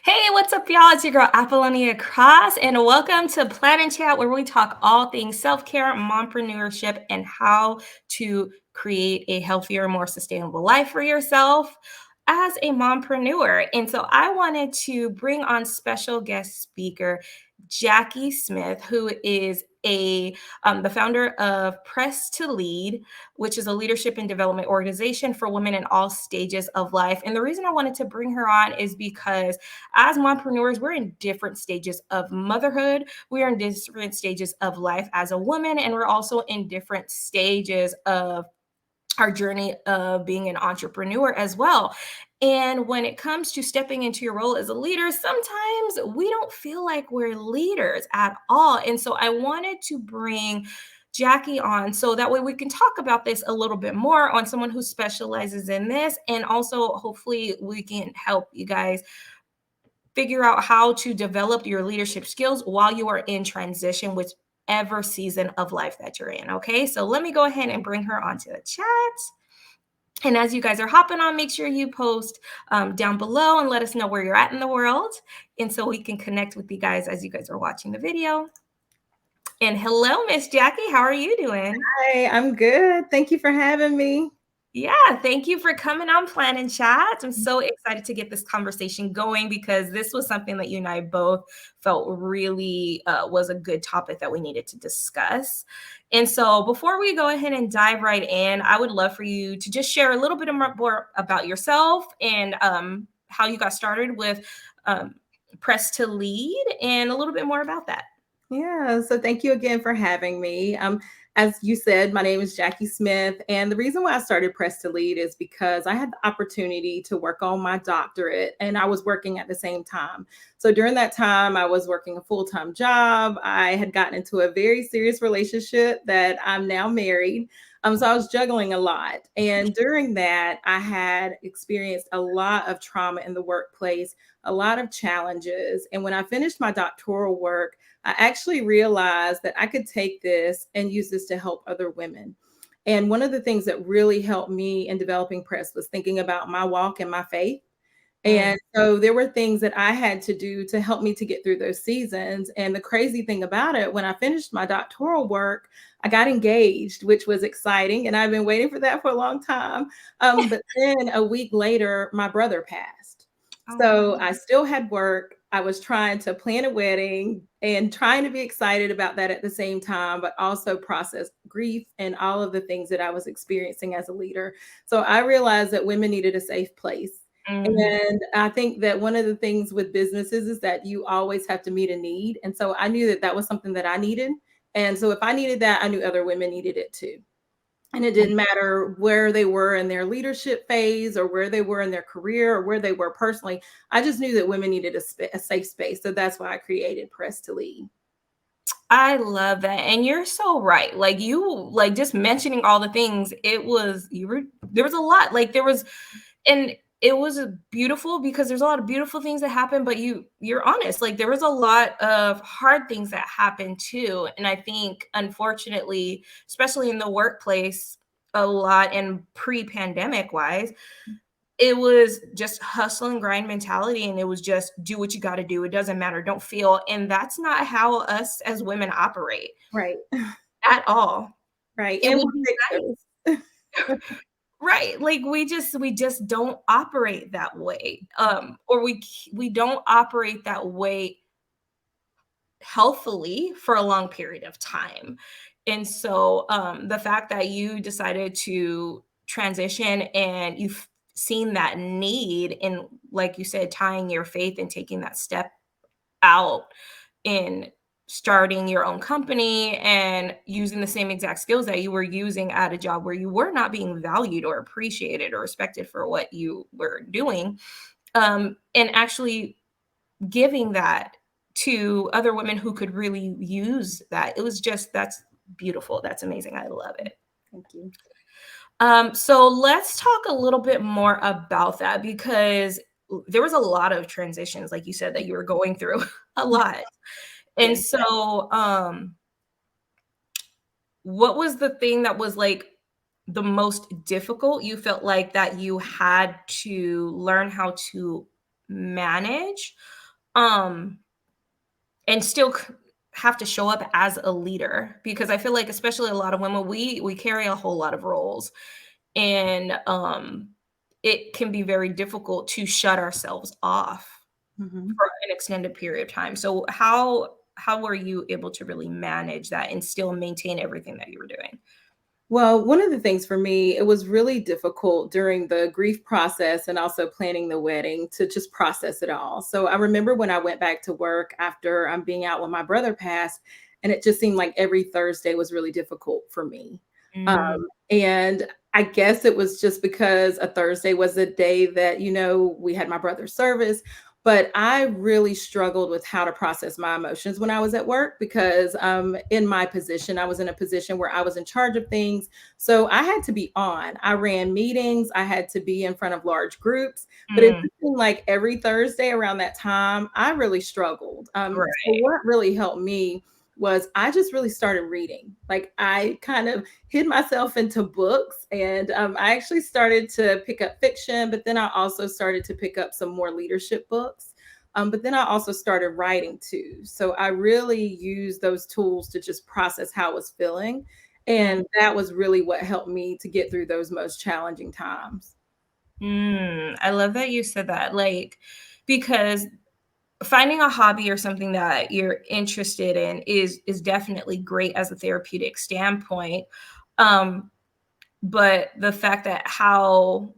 Hey, what's up, y'all? It's your girl Apolonia Cross, and welcome to Plan and Chat, where we talk all things self-care, mompreneurship, and how to create a healthier, more sustainable life for yourself as a mompreneur. And so I wanted to bring on special guest speaker Jackie Smith, who is the founder of Press to Lead, which is a leadership and development organization for women in all stages of life. And the reason I wanted to bring her on is because as mompreneurs, we're in different stages of motherhood. We are in different stages of life as a woman, and we're also in different stages of our journey of being an entrepreneur as well. And when it comes to stepping into your role as a leader, sometimes we don't feel like we're leaders at all. And so I wanted to bring Jackie on so that way we can talk about this a little bit more on someone who specializes in this. And also, hopefully, we can help you guys figure out how to develop your leadership skills while you are in transition, whichever season of life that you're in. Okay, so let me go ahead and bring her onto the chat. And as you guys are hopping on, make sure you post down below and let us know where you're at in the world. And so we can connect with you guys as you guys are watching the video. And hello, Miss Jackie. How are you doing? Hi, I'm good. Thank you for having me. Yeah, thank you for coming on Plan and Chat. I'm so excited to get this conversation going because this was something that you and I both felt really was a good topic that we needed to discuss. And so, before we go ahead and dive right in, I would love for you to just share a little bit more about yourself and how you got started with um, Press to Lead and a little bit more about that. Yeah, so thank you again for having me. As you said, my name is Jackie Smith, and the reason why I started Press to Lead is because I had the opportunity to work on my doctorate, and I was working at the same time. So during that time, I was working a full-time job. I had gotten into a very serious relationship that I'm now married. So I was juggling a lot, and during that, I had experienced a lot of trauma in the workplace, a lot of challenges, and when I finished my doctoral work, I actually realized that I could take this and use this to help other women. And one of the things that really helped me in developing press was thinking about my walk and my faith. Mm. And so there were things that I had to do to help me to get through those seasons. And the crazy thing about it, when I finished my doctoral work, I got engaged, which was exciting. And I've been waiting for that for a long time. But then a week later, my brother passed. So Oh. I still had work. I was trying to plan a wedding and trying to be excited about that at the same time, but also process grief and all of the things that I was experiencing as a leader. So I realized that women needed a safe place. Mhm. And I think that one of the things with businesses is that you always have to meet a need. And so I knew that that was something that I needed. And so if I needed that, I knew other women needed it too. And it didn't matter where they were in their leadership phase or where they were in their career or where they were personally. I just knew that women needed a safe space. So that's why I created Press to Lead. I love that. And you're so right. Like like just mentioning all the things, you were there was a lot. And it was beautiful because there's a lot of beautiful things that happen, but you're honest. Like there was a lot of hard things that happened too. And I think unfortunately, especially in the workplace, a lot and pre-pandemic wise, it was just hustle and grind mentality, and it was just do what you got to do. It doesn't matter, don't feel. And that's not how us as women operate Right. at all. Right. It And would we're be fixers. nice. Right, like we just don't operate that way, or we don't operate that way healthily for a long period of time. And so the fact that you decided to transition and you've seen that need in, like you said, tying your faith and taking that step out in starting your own company and using the same exact skills that you were using at a job where you were not being valued or appreciated or respected for what you were doing, and actually giving that to other women who could really use that. It was just that's beautiful. That's amazing. I love it. Thank you. So let's talk a little bit more about that because there was a lot of transitions, like you said, that you were going through a lot. And Yeah. so, what was the thing that was like the most difficult you felt like that you had to learn how to manage, um, and still have to show up as a leader? Because I feel like, especially a lot of women, we carry a whole lot of roles, and it can be very difficult to shut ourselves off Mhm. for an extended period of time. So how were you able to really manage that and still maintain everything that you were doing? Well, one of the things for me, it was really difficult during the grief process and also planning the wedding to just process it all. So I remember when I went back to work after being out when my brother passed, and it just seemed like every Thursday was really difficult for me. Mm, And I guess it was just because a Thursday was a day that, we had my brother's service. But I really struggled with how to process my emotions when I was at work because in my position, I was in a position where I was in charge of things. So I had to be on. I ran meetings, I had to be in front of large groups. But it mm, just seemed like every Thursday around that time, I really struggled. So right. what really helped me was I just really started reading. Like I kind of hid myself into books and I actually started to pick up fiction, but then I also started to pick up some more leadership books. But then I also started writing too. So I really used those tools to just process how I was feeling. Mm, And that was really what helped me to get through those most challenging times. I love that you said that, like, because finding a hobby or something that you're interested in is definitely great as a therapeutic standpoint. Um, but the fact that how,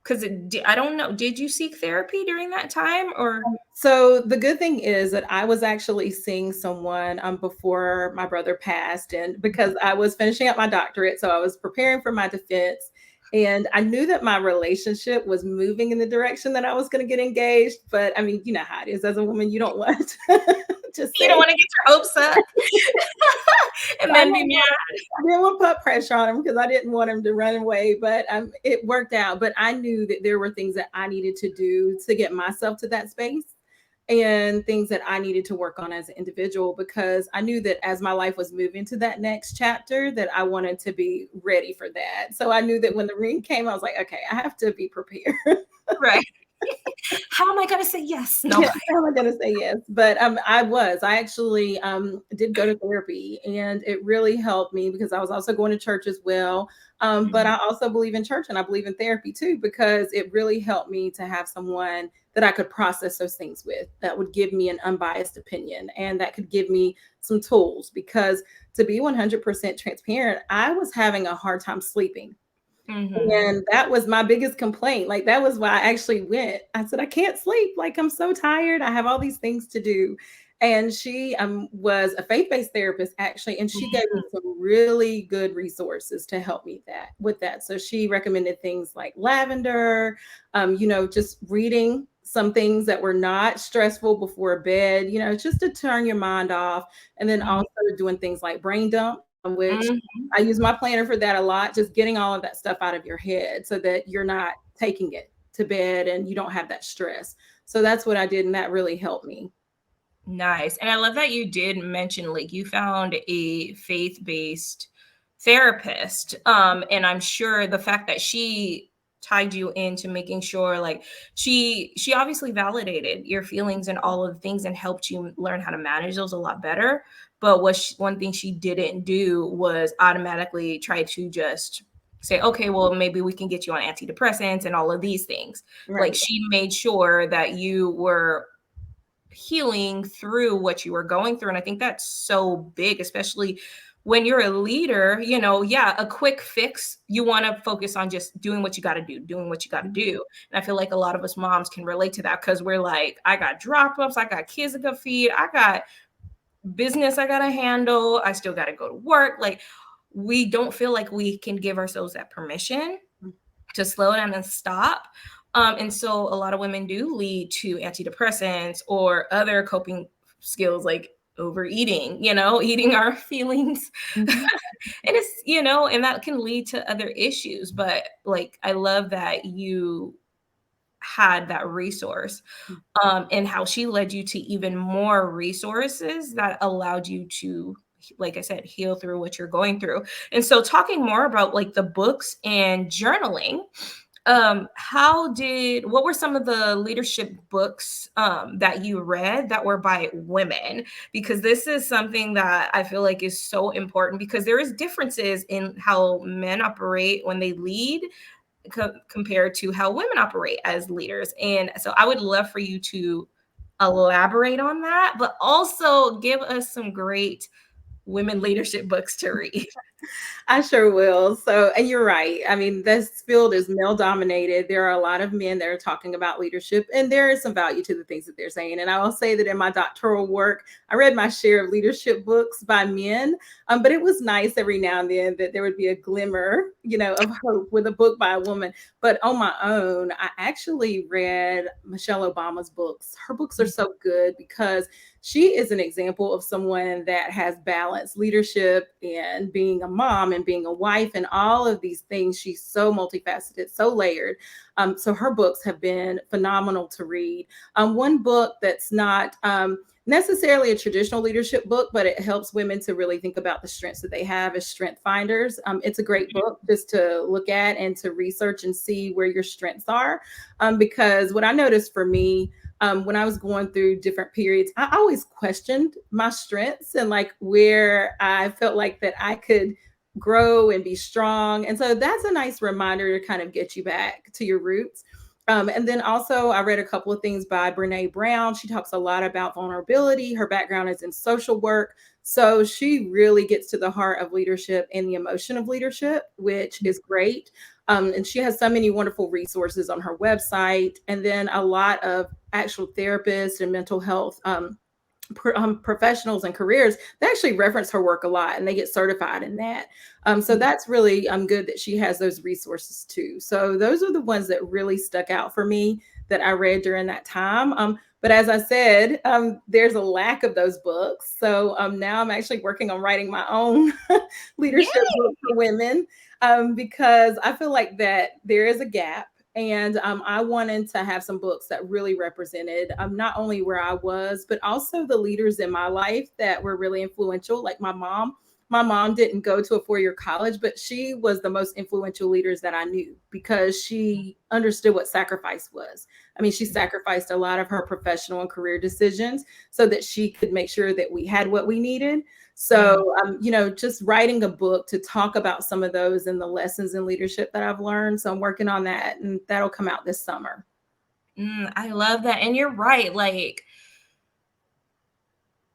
because I don't know, did you seek therapy during that time or? So the good thing is that I was actually seeing someone before my brother passed, and because I was finishing up my doctorate, so I was preparing for my defense, and I knew that my relationship was moving in the direction that I was going to get engaged. But I mean, you know how it is as a woman, you don't want to just You don't say. wanna get your hopes up and I then be mad. didn't want to put pressure on him because I didn't want him to run away, but it worked out. But I knew that there were things that I needed to do to get myself to that space and things that I needed to work on as an individual because I knew that as my life was moving to that next chapter that I wanted to be ready for that. So I knew that when the ring came, I was like, okay, I have to be prepared. Right. How am I gonna say yes? No. Yeah, how am I gonna say yes? But I actually did go to therapy and it really helped me because I was also going to church as well. But Mhm, I also believe in church and I believe in therapy too, because it really helped me to have someone that I could process those things with that would give me an unbiased opinion and that could give me some tools. Because to be 100% transparent, I was having a hard time sleeping. mhm. And that was my biggest complaint. Like, that was why I actually went. I said, "I can't sleep. Like, I'm so tired. I have all these things to do." And she was a faith-based therapist, actually, and she gave me some really good resources to help me with that. So she recommended things like lavender, just reading some things that were not stressful before bed, just to turn your mind off. And then Mhm, also doing things like brain dump, which mhm. I use my planner for that a lot, just getting all of that stuff out of your head so that you're not taking it to bed and you don't have that stress. So that's what I did, and that really helped me. Nice, and I love that you did mention, like, you found a faith-based therapist, and I'm sure the fact that she tied you into making sure, like, she obviously validated your feelings and all of the things and helped you learn how to manage those a lot better, but one thing she didn't do was automatically try to just say, "Okay, well, maybe we can get you on antidepressants and all of these things." Like, Right. she made sure that you were healing through what you were going through. And I think that's so big, especially when you're a leader, yeah, a quick fix, you want to focus on just doing what you got to do, doing what you got to Mhm. do. And I feel like a lot of us moms can relate to that because we're like, I got drop ups, I got kids I got feed, I got business I got to handle, I still got to go to work. Like, we don't feel like we can give ourselves that permission to slow down and stop. And so a lot of women do lead to antidepressants or other coping skills like overeating, eating our feelings. and Mhm. and that can lead to other issues. But like, I love that you had that resource, and how she led you to even more resources that allowed you to, like I said, heal through what you're going through. And so talking more about like the books and journaling, What were some of the leadership books that you read that were by women? Because this is something that I feel like is so important, because there is differences in how men operate when they lead compared to how women operate as leaders. And so I would love for you to elaborate on that, but also give us some great women leadership books to read. I sure will. So, and you're right. I mean, this field is male dominated. There are a lot of men that are talking about leadership, and there is some value to the things that they're saying. And I will say that in my doctoral work, I read my share of leadership books by men, but it was nice every now and then that there would be a glimmer, of hope with a book by a woman. But on my own, I actually read Michelle Obama's books. Her books are so good because she is an example of someone that has balanced leadership and being a mom and being a wife and all of these things. She's so multifaceted, so layered. So her books have been phenomenal to read. One book that's not necessarily a traditional leadership book, but it helps women to really think about the strengths that they have as Strength Finders. It's a great book just to look at and to research and see where your strengths are. Because what I noticed for me, when I was going through different periods, I always questioned my strengths and like where I felt like that I could grow and be strong. And so that's a nice reminder to kind of get you back to your roots. And then also, I read a couple of things by Brene Brown. She talks a lot about vulnerability. Her background is in social work. So she really gets to the heart of leadership and the emotion of leadership, which is great. And she has so many wonderful resources on her website. And then a lot of actual therapists and mental health professionals and careers, they actually reference her work a lot and they get certified in that. So that's really good that she has those resources too. So those are the ones that really stuck out for me that I read during that time. But as I said, there's a lack of those books. So now I'm actually working on writing my own leadership book for women, because I feel like that there is a gap. And I wanted to have some books that really represented not only where I was, but also the leaders in my life that were really influential, like my mom. My mom didn't go to a 4-year college, but she was the most influential leaders that I knew because she understood what sacrifice was. I mean, she sacrificed a lot of her professional and career decisions so that she could make sure that we had what we needed. So, just writing a book to talk about some of those and the lessons in leadership that I've learned. So I'm working on that, and that'll come out this summer. I love that. And you're right. Like,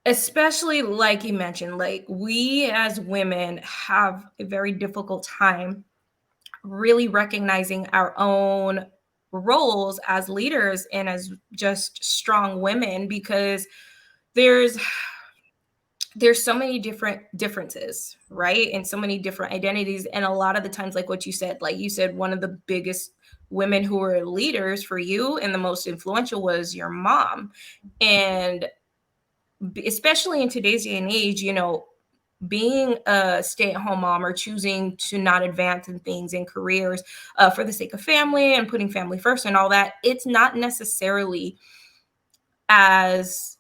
especially like you mentioned, like we as women have a very difficult time really recognizing our own roles as leaders and as just strong women, because there's so many different differences, right? And so many different identities. And a lot of the times, like you said, one of the biggest women who were leaders for you and the most influential was your mom. And especially in today's day and age, being a stay-at-home mom or choosing to not advance in things in careers for the sake of family and putting family first and all that, it's not necessarily as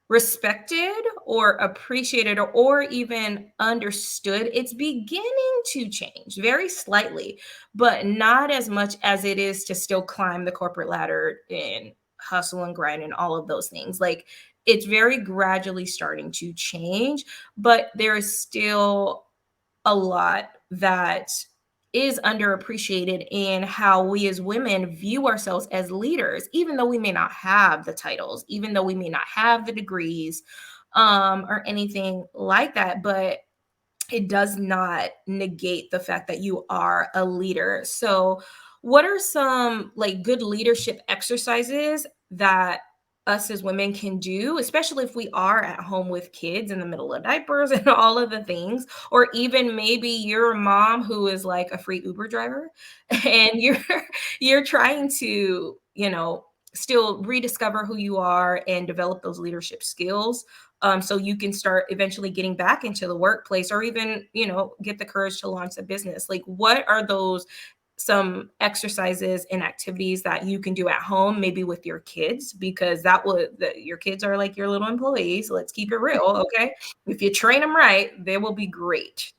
respected or appreciated or even understood. It's beginning to change very slightly, but not as much as it is to still climb the corporate ladder and hustle and grind and all of those things. Like, it's very gradually starting to change, but there is still a lot that is underappreciated in how we as women view ourselves as leaders, even though we may not have the titles, even though we may not have the degrees, or anything like that. But it does not negate the fact that you are a leader. So, what are some like good leadership exercises that us as women can do, especially if we are at home with kids in the middle of diapers and all of the things, or even maybe you're a mom who is like a free Uber driver and you're trying to, still rediscover who you are and develop those leadership skills, so you can start eventually getting back into the workplace or even, get the courage to launch a business. Like, what are those some exercises and activities that you can do at home, maybe with your kids, because that will your kids are like your little employees. So let's keep it real, okay? If you train them right, they will be great.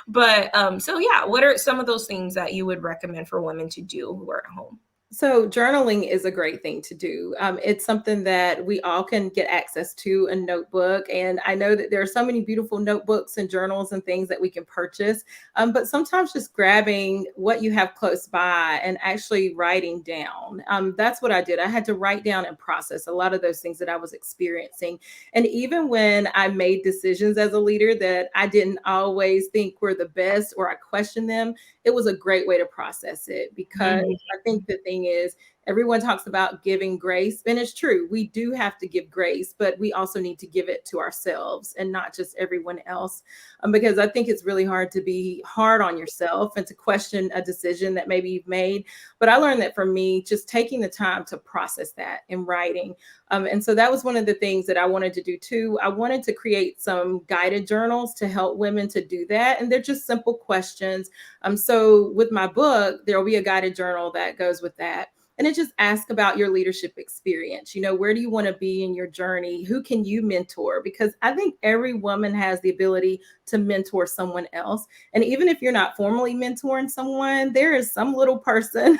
But so yeah, what are some of those things that you would recommend for women to do who are at home? So journaling is a great thing to do. It's something that we all can get access to a notebook. And I know that there are so many beautiful notebooks and journals and things that we can purchase. But sometimes just grabbing what you have close by and actually writing down. That's what I did. I had to write down and process a lot of those things that I was experiencing. And even when I made decisions as a leader that I didn't always think were the best or I questioned them, it was a great way to process it, because Mhm. I think the thing is, everyone talks about giving grace, and it's true. We do have to give grace, but we also need to give it to ourselves and not just everyone else. Because I think it's really hard to be hard on yourself and to question a decision that maybe you've made. But I learned that for me, just taking the time to process that in writing. And so that was one of the things that I wanted to do too. I wanted to create some guided journals to help women to do that. And they're just simple questions. So with my book, there will be a guided journal that goes with that. And it just asks about your leadership experience. Where do you want to be in your journey? Who can you mentor? Because I think every woman has the ability to mentor someone else. And even if you're not formally mentoring someone, there is some little person,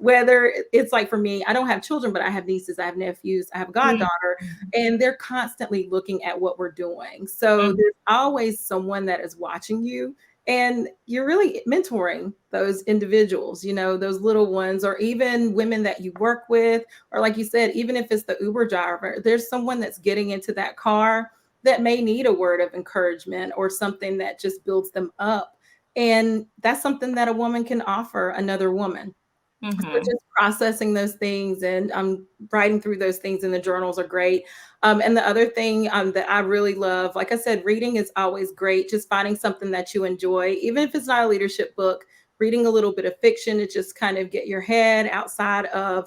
whether it's like for me, I don't have children, but I have nieces, I have nephews, I have a Mhm. goddaughter, and they're constantly looking at what we're doing. So Mhm. there's always someone that is watching you, and you're really mentoring those individuals, those little ones, or even women that you work with, or like you said, even if it's the Uber driver, there's someone that's getting into that car that may need a word of encouragement or something that just builds them up. And that's something that a woman can offer another woman. So Mhm. just processing those things and writing through those things in the journals are great. And the other thing that I really love, like I said, reading is always great. Just finding something that you enjoy, even if it's not a leadership book, reading a little bit of fiction to just kind of get your head outside of,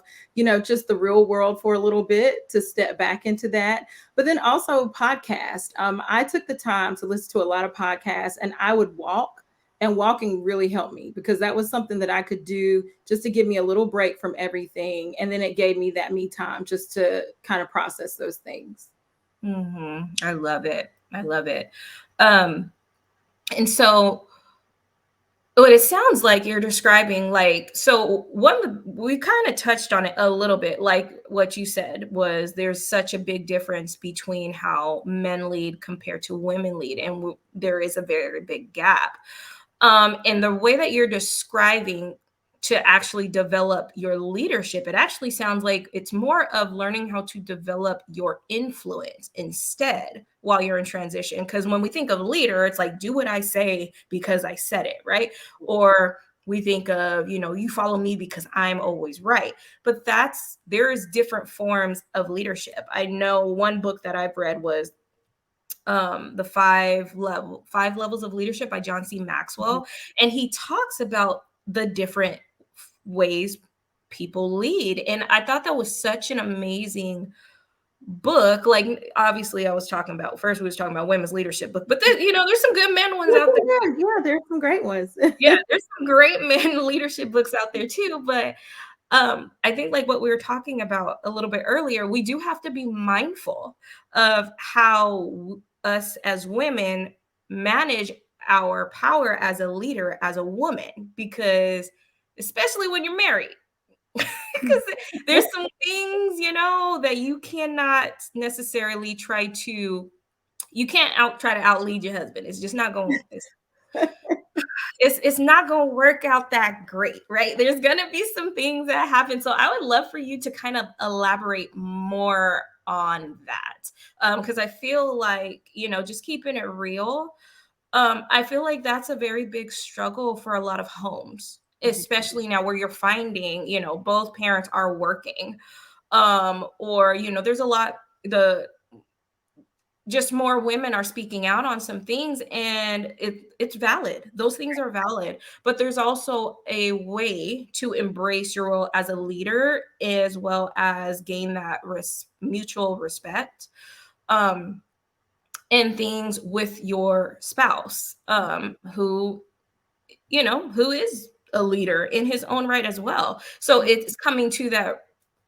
just the real world for a little bit, to step back into that. But then also podcast. I took the time to listen to a lot of podcasts, and I would walk, and walking really helped me because that was something that I could do just to give me a little break from everything. And then it gave me that me time just to kind of process those things. Mhm. I love it. I love it. Um, and so what it sounds like you're describing, like, so one, we kind of touched on it a little bit, like what you said was there's such a big difference between how men lead compared to women lead, and there is a very big gap. And the way that you're describing to actually develop your leadership, it actually sounds like it's more of learning how to develop your influence instead while you're in transition. Because when we think of leader, it's like, do what I say because I said it, right? Or we think of, you follow me because I'm always right. But there's different forms of leadership. I know one book that I've read was the five levels of leadership by John C. Mhm. Maxwell, and he talks about the different ways people lead, and I thought that was such an amazing book. Like, obviously I was talking about, first we was talking about women's leadership book, but there's some good men ones out there. Yeah, yeah, there's some great ones. Yeah, there's some great men leadership books out there too. But I think, like what we were talking about a little bit earlier, we do have to be mindful of how us as women manage our power as a leader, as a woman, because especially when you're married, because there's some things, that you cannot necessarily you can't try to outlead your husband. It's just not going, it's not going to work out that great, right? There's going to be some things that happen. So I would love for you to kind of elaborate more on that, because I feel like, just keeping it real, I feel like that's a very big struggle for a lot of homes, especially now where you're finding, both parents are working, or there's a lot, the just more women are speaking out on some things, and it's valid. Those things are valid, but there's also a way to embrace your role as a leader as well as gain that mutual respect, um and things with your spouse, who is a leader in his own right as well. So it's coming to that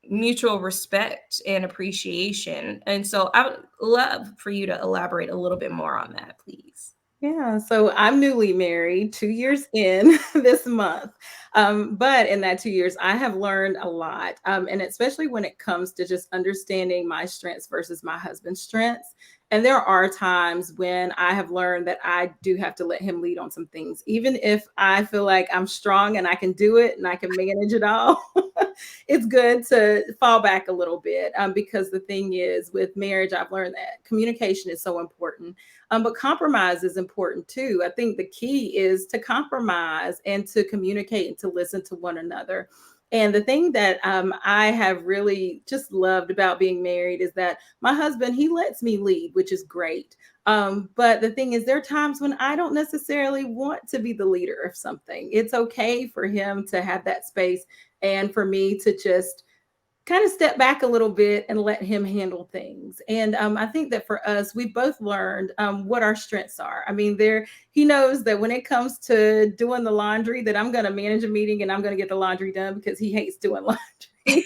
mutual respect and appreciation. And so I would love for you to elaborate a little bit more on that, please. Yeah, so I'm newly married, 2 years in this month. But in that 2 years, I have learned a lot. And especially when it comes to just understanding my strengths versus my husband's strengths. And there are times when I have learned that I do have to let him lead on some things, even if I feel like I'm strong and I can do it and I can manage it all. It's good to fall back a little bit, because the thing is, with marriage, I've learned that communication is so important, but compromise is important too. I think the key is to compromise and to communicate and to listen to one another. And the thing that I have really just loved about being married is that my husband, he lets me lead, which is great. But the thing is, there are times when I don't necessarily want to be the leader of something. It's okay for him to have that space and for me to just kind of step back a little bit and let him handle things. And I think that for us, we both learned what our strengths are. I mean, there he knows that when it comes to doing the laundry, that I'm going to manage a meeting and I'm going to get the laundry done because he hates doing laundry.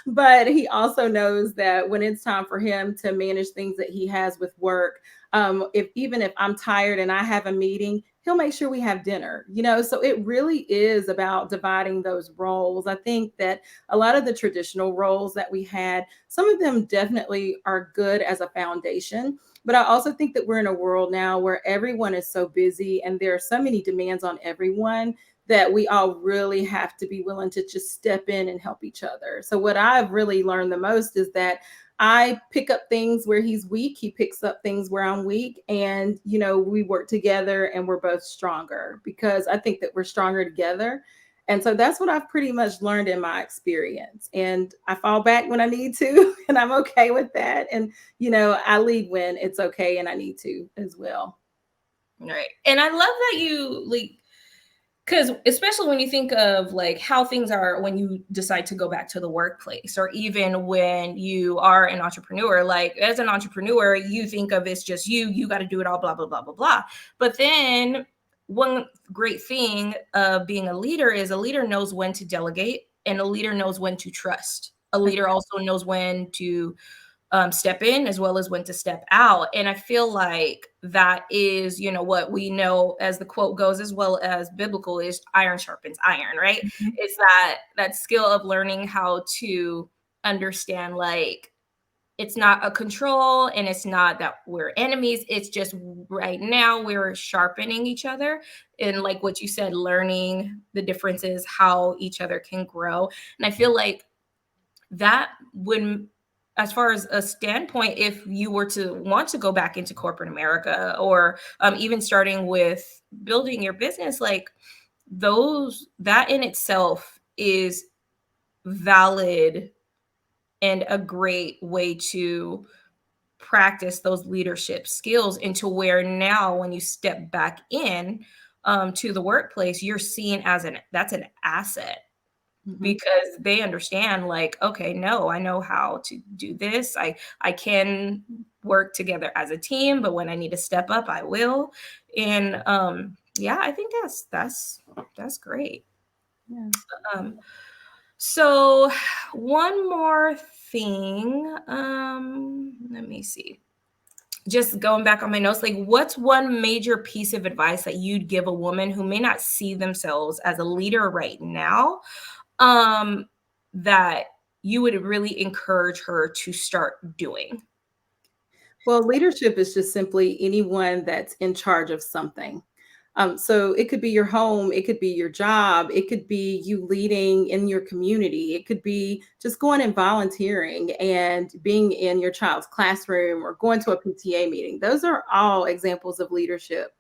But he also knows that when it's time for him to manage things that he has with work, if even if I'm tired and I have a meeting, he'll make sure we have dinner, so it really is about dividing those roles. I think that a lot of the traditional roles that we had, some of them definitely are good as a foundation, but I also think that we're in a world now where everyone is so busy and there are so many demands on everyone that we all really have to be willing to just step in and help each other. So what I've really learned the most is that I pick up things where he's weak, he picks up things where I'm weak, and we work together and we're both stronger because I think that we're stronger together. And so that's what I've pretty much learned in my experience. And I fall back when I need to, and I'm okay with that. And I lead when it's okay and I need to as well. Right. And I love that you like, because especially when you think of like how things are when you decide to go back to the workplace, or even when you are an entrepreneur, like as an entrepreneur, you think of it's just you got to do it all, blah, blah, blah, blah, blah. But then one great thing of being a leader is a leader knows when to delegate and a leader knows when to trust. A leader also knows when to step in as well as when to step out. And I feel like that is, what we know as the quote goes, as well as biblical, is iron sharpens iron, right? Mhm. It's that skill of learning how to understand, like, it's not a control and it's not that we're enemies. It's just right now we're sharpening each other. And like what you said, learning the differences, how each other can grow. And I feel like that would, as far as a standpoint, if you were to want to go back into corporate America, or even starting with building your business, like that in itself is valid and a great way to practice those leadership skills, into where now when you step back in to the workplace, you're seen as that's an asset, Mhm. because they understand, like, okay, no, I know how to do this. I can work together as a team, but when I need to step up, I will. And yeah, I think that's great. Yeah. um so one more thing, let me see, just going back on my notes, like, what's one major piece of advice that you'd give a woman who may not see themselves as a leader right now, um, that you would really encourage her to start doing? Well, leadership is just simply anyone that's in charge of something. So it could be your home, it could be your job, it could be you leading in your community, it could be just going and volunteering and being in your child's classroom or going to a PTA meeting. Those are all examples of leadership.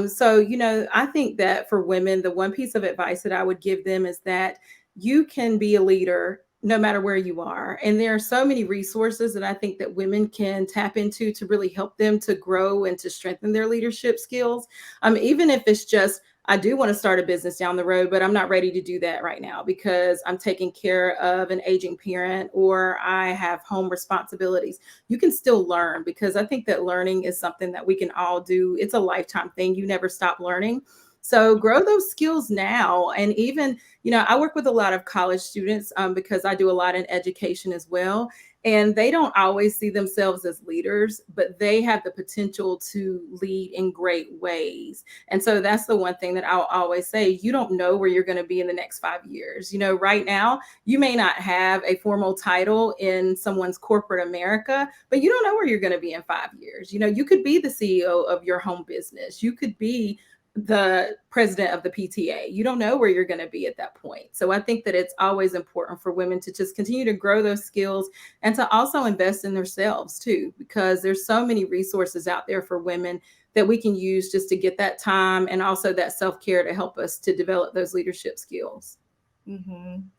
So, I think that for women, the one piece of advice that I would give them is that you can be a leader no matter where you are. And there are so many resources that I think that women can tap into to really help them to grow and to strengthen their leadership skills. Even if it's just, I do want to start a business down the road, but I'm not ready to do that right now because I'm taking care of an aging parent or I have home responsibilities. You can still learn, because I think that learning is something that we can all do. It's a lifetime thing. You never stop learning. So grow those skills now. And even, I work with a lot of college students because I do a lot in education as well. And they don't always see themselves as leaders, but they have the potential to lead in great ways. And so that's the one thing that I'll always say: you don't know where you're going to be in the next 5 years. Right now, you may not have a formal title in someone's corporate America, but you don't know where you're going to be in 5 years. You could be the CEO of your home business. You could be the president of the PTA. You don't know where you're going to be at that point. So I think that it's always important for women to just continue to grow those skills and to also invest in themselves too, because there's so many resources out there for women that we can use just to get that time and also that self-care to help us to develop those leadership skills.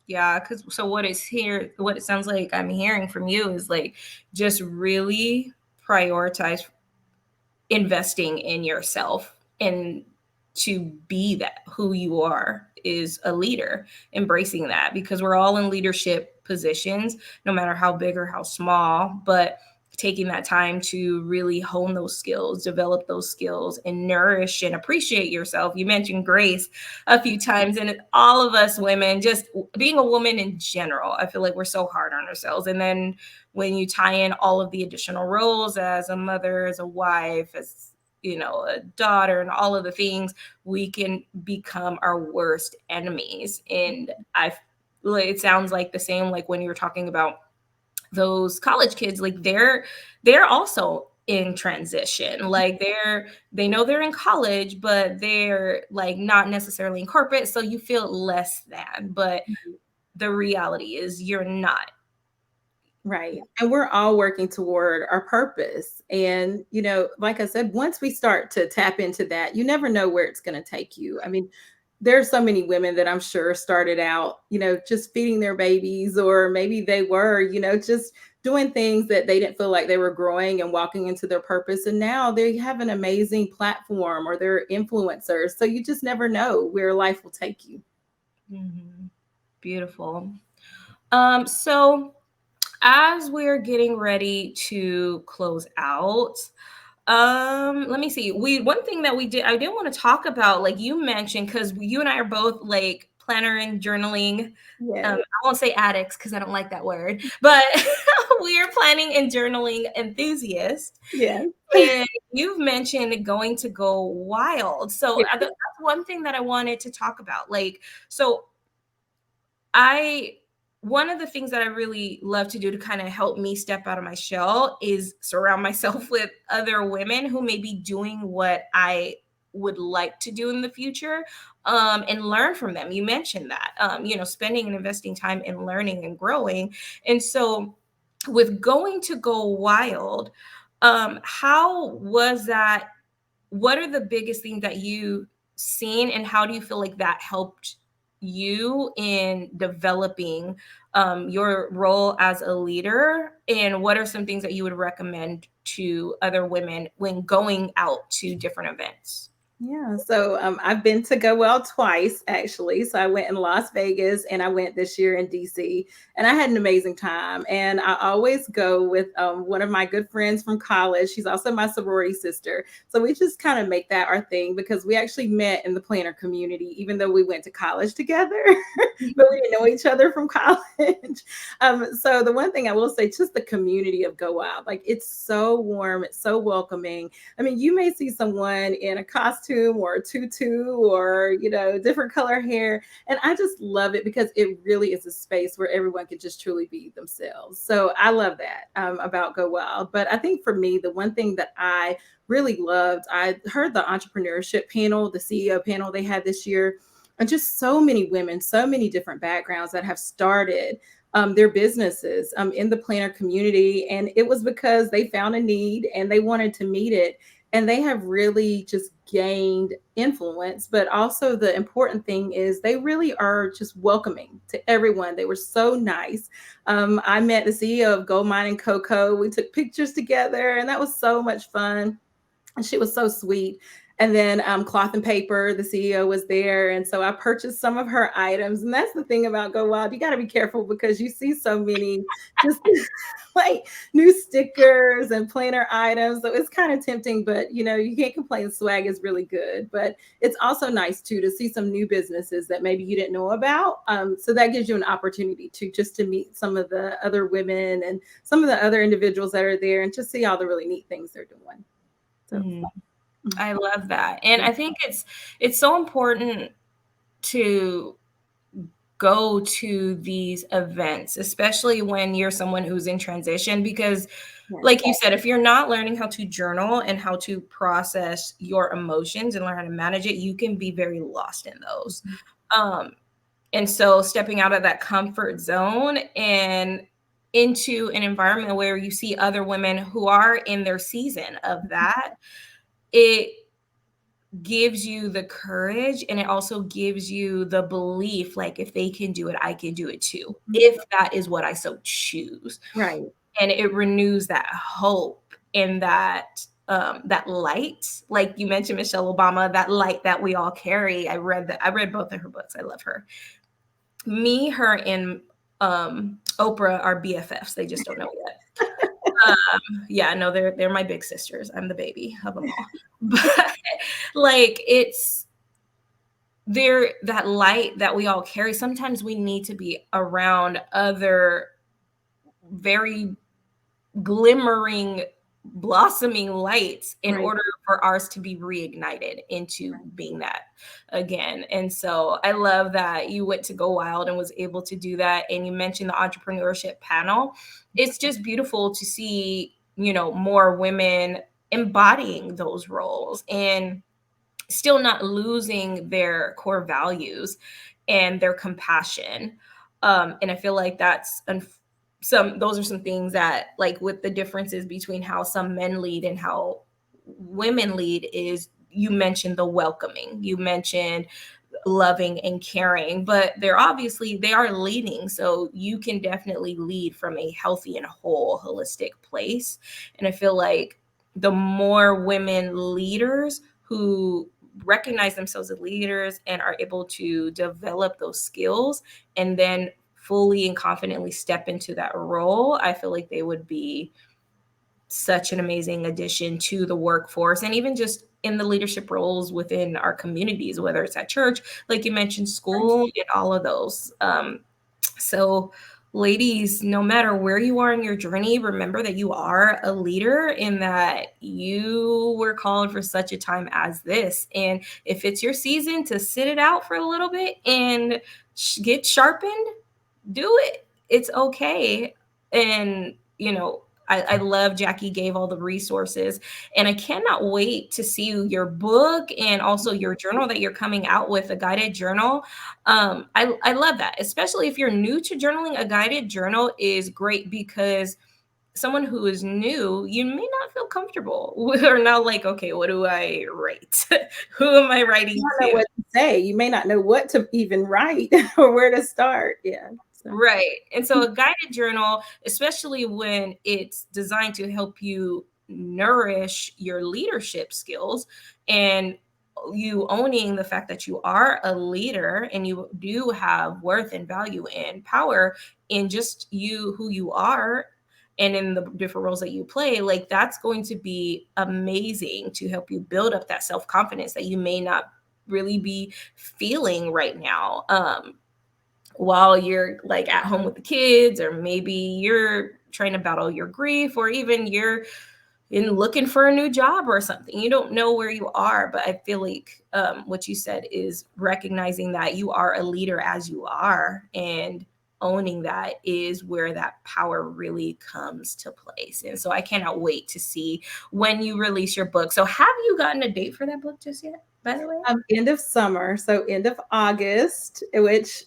Yeah, because so what it sounds like I'm hearing from you is like just really prioritize investing in yourself, and to be that who you are is a leader, embracing that, because we're all in leadership positions, no matter how big or how small, but taking that time to really hone those skills, develop those skills, and nourish and appreciate yourself. You mentioned grace a few times, and all of us women, just being a woman in general, I feel like we're so hard on ourselves. And then when you tie in all of the additional roles as a mother, as a wife, as a daughter, and all of the things, we can become our worst enemies. And it sounds like the same, like when you're talking about those college kids, like they're also in transition, like they know they're in college, but they're like not necessarily in corporate, so you feel less than, but the reality is you're not. Right. And we're all working toward our purpose. And, like I said, once we start to tap into that, you never know where it's going to take you. I mean, there's so many women that I'm sure started out, just feeding their babies, or maybe they were, just doing things that they didn't feel like they were growing and walking into their purpose. And now they have an amazing platform, or they're influencers. So you just never know where life will take you. Beautiful. So as we're getting ready to close out, let me see. One thing that I did want to talk about, like you mentioned, because you and I are both like planner and journaling. Yeah. I won't say addicts because I don't like that word, but we are planning and journaling enthusiasts. Yeah. And you've mentioned going to go wild. So that's one thing that I wanted to talk about. Like, so I one of the things that I really love to do to kind of help me step out of my shell is surround myself with other women who may be doing what I would like to do in the future, and learn from them. You mentioned that, spending and investing time in learning and growing. And so with going to go wild, how was that? What are the biggest things that you seen, and how do you feel like that helped you in developing your role as a leader? And what are some things that you would recommend to other women when going out to different events? Yeah, so I've been to Go Well twice actually. So I went in Las Vegas and I went this year in DC, and I had an amazing time. And I always go with one of my good friends from college. She's also my sorority sister. So we just kind of make that our thing, because we actually met in the planner community, even though we went to college together, but we didn't know each other from college. So the one thing I will say, just the community of Go Wild, like it's so warm, it's so welcoming. I mean, you may see someone in a costume or a tutu, or, different color hair. And I just love it because it really is a space where everyone can just truly be themselves. So I love that about Go Wild. But I think for me, the one thing that I really loved, I heard the entrepreneurship panel, the CEO panel they had this year, and just so many women, so many different backgrounds that have started their businesses in the planner community. And it was because they found a need and they wanted to meet it. And they have really just gained influence. But also, the important thing is they really are just welcoming to everyone. They were so nice. I met the CEO of Gold Mine and Cocoa. We took pictures together, and that was so much fun. And she was so sweet. And then Cloth and Paper, the CEO was there. And so I purchased some of her items. And that's the thing about Go Wild. You got to be careful because you see so many just like new stickers and planner items. So it's kind of tempting, but you can't complain. Swag is really good. But it's also nice too to see some new businesses that maybe you didn't know about. So that gives you an opportunity to meet some of the other women and some of the other individuals that are there and just see all the really neat things they're doing. So Mhm. I love that. And I think it's so important to go to these events, especially when you're someone who's in transition, because yeah. like you said, if you're not learning how to journal and how to process your emotions and learn how to manage it, you can be very lost in those. Um, and so stepping out of that comfort zone and into an environment where you see other women who are in their season of that, it gives you the courage, and it also gives you the belief, like, if they can do it, I can do it too, if that is what I so choose. Right. And it renews that hope and that light, like you mentioned Michelle Obama, that light that we all carry. I read both of her books. I love her. Me, her, and Oprah are BFFs. They just don't know yet. Yeah, no, they're my big sisters. I'm the baby of them all. But like, it's there, that light that we all carry. Sometimes we need to be around other very glimmering, blossoming lights in Right. order for ours to be reignited into being that again. And so I love that you went to Go Wild and was able to do that. And you mentioned the entrepreneurship panel. It's just beautiful to see, more women embodying those roles and still not losing their core values and their compassion. And I feel like that's those are some things that, like, with the differences between how some men lead and how women lead, is you mentioned the welcoming, you mentioned loving and caring, but they are leading. So you can definitely lead from a healthy and whole holistic place. And I feel like the more women leaders who recognize themselves as leaders and are able to develop those skills and then fully and confidently step into that role, I feel like they would be such an amazing addition to the workforce, and even just in the leadership roles within our communities, whether it's at church, like you mentioned, school, and all of those. So ladies, no matter where you are in your journey, remember that you are a leader and that you were called for such a time as this. And if it's your season to sit it out for a little bit and get sharpened, do it. It's okay. And, I love Jackie gave all the resources, and I cannot wait to see your book and also your journal that you're coming out with, a guided journal. I love that, especially if you're new to journaling. A guided journal is great because someone who is new, you may not feel comfortable with, or not like, okay, what do I write? Who am I writing You don't know to? what to say. You may not know what to even write or where to start. Yeah. So. Right. And so a guided journal, especially when it's designed to help you nourish your leadership skills and you owning the fact that you are a leader and you do have worth and value and power in just you, who you are, and in the different roles that you play, like, that's going to be amazing to help you build up that self-confidence that you may not really be feeling right now. While you're, like, at home with the kids, or maybe you're trying to battle your grief, or even you're in looking for a new job or something. You don't know where you are, but I feel like what you said is recognizing that you are a leader as you are, and owning that is where that power really comes to place. And so I cannot wait to see when you release your book. So have you gotten a date for that book just yet, by the way? End of summer, so end of August, which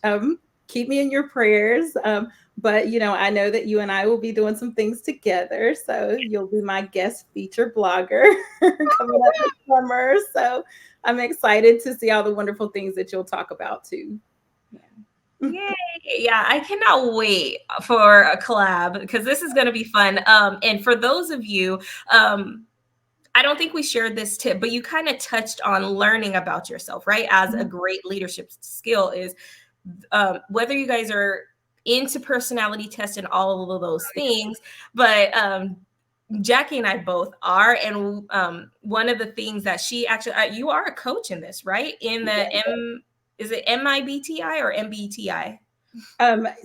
keep me in your prayers. But I know that you and I will be doing some things together. So you'll be my guest feature blogger coming up this summer. So I'm excited to see all the wonderful things that you'll talk about too. Yay. Yeah, I cannot wait for a collab because this is going to be fun. And for those of you, I don't think we shared this tip, but you kind of touched on learning about yourself, right? As a Mhm. great leadership skill is whether you guys are into personality tests and all of those things, but Jackie and I both are, and one of the things that she actually, you are a coach in this, right? In the Yes. is it MIBTI or MBTI?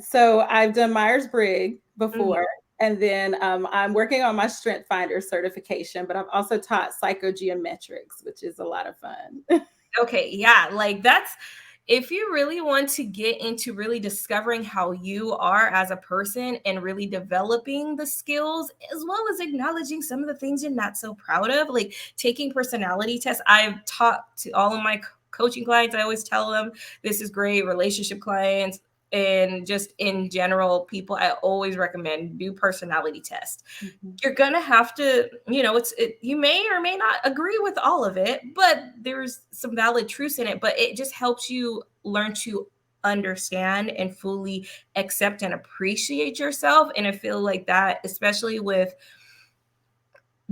So I've done Myers-Briggs Mhm. before, and then I'm working on my Strength Finder certification, but I've also taught psychogeometrics, which is a lot of fun. Okay, yeah, like that's if you really want to get into really discovering how you are as a person and really developing the skills, as well as acknowledging some of the things you're not so proud of, like taking personality tests. I've taught to all of my coaching clients, I always tell them this is great, relationship clients. And just in general, people, I always recommend do personality tests. Mhm. You're gonna have to, you may or may not agree with all of it, but there's some valid truths in it. But it just helps you learn to understand and fully accept and appreciate yourself. And I feel like that, especially with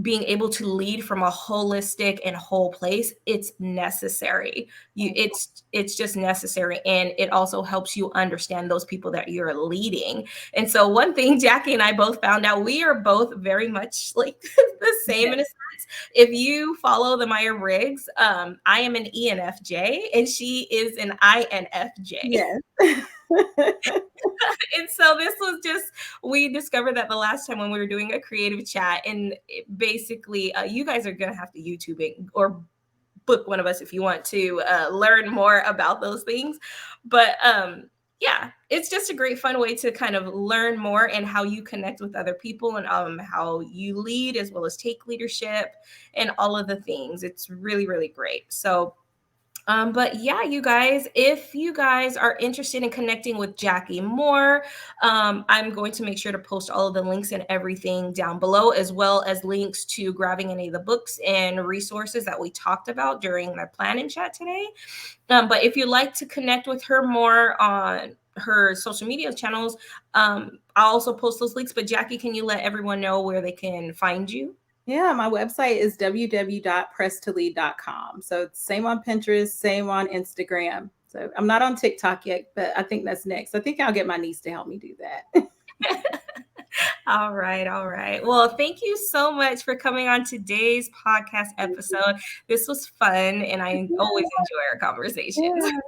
being able to lead from a holistic and whole place, it's necessary. It's just necessary, and it also helps you understand those people that you're leading. And so one thing Jackie and I both found out, we are both very much like the same in a Yes. sense. If you follow the Meyer-Briggs, I am an ENFJ and she is an INFJ. Yes. And so this was just, we discovered that the last time when we were doing a creative chat, and basically you guys are going to have to YouTube it or book one of us if you want to learn more about those things. But yeah, it's just a great fun way to kind of learn more and how you connect with other people, and how you lead as well as take leadership and all of the things. It's really, really great. So but yeah, you guys, if you guys are interested in connecting with Jackie more, I'm going to make sure to post all of the links and everything down below, as well as links to grabbing any of the books and resources that we talked about during the planning chat today. But if you'd like to connect with her more on her social media channels, I'll also post those links. But Jackie, can you let everyone know where they can find you? Yeah, my website is www.presstolead.com. So it's same on Pinterest, same on Instagram. So I'm not on TikTok yet, but I think that's next. I think I'll get my niece to help me do that. All right, all right. Well, thank you so much for coming on today's podcast Thank you. episode. This was fun, and I always Yeah, enjoy our conversations. yeah.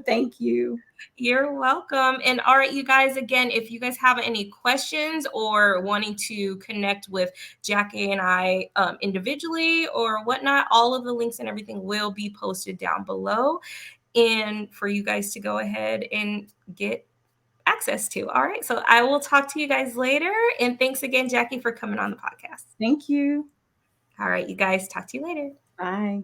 Thank you. You're welcome. And all right, you guys, again, if you guys have any questions or wanting to connect with Jackie and I individually or whatnot, all of the links and everything will be posted down below, and for you guys to go ahead and get access to. All right. So I will talk to you guys later. And thanks again, Jackie, for coming on the podcast. Thank you. All right, you guys, talk to you later. Bye.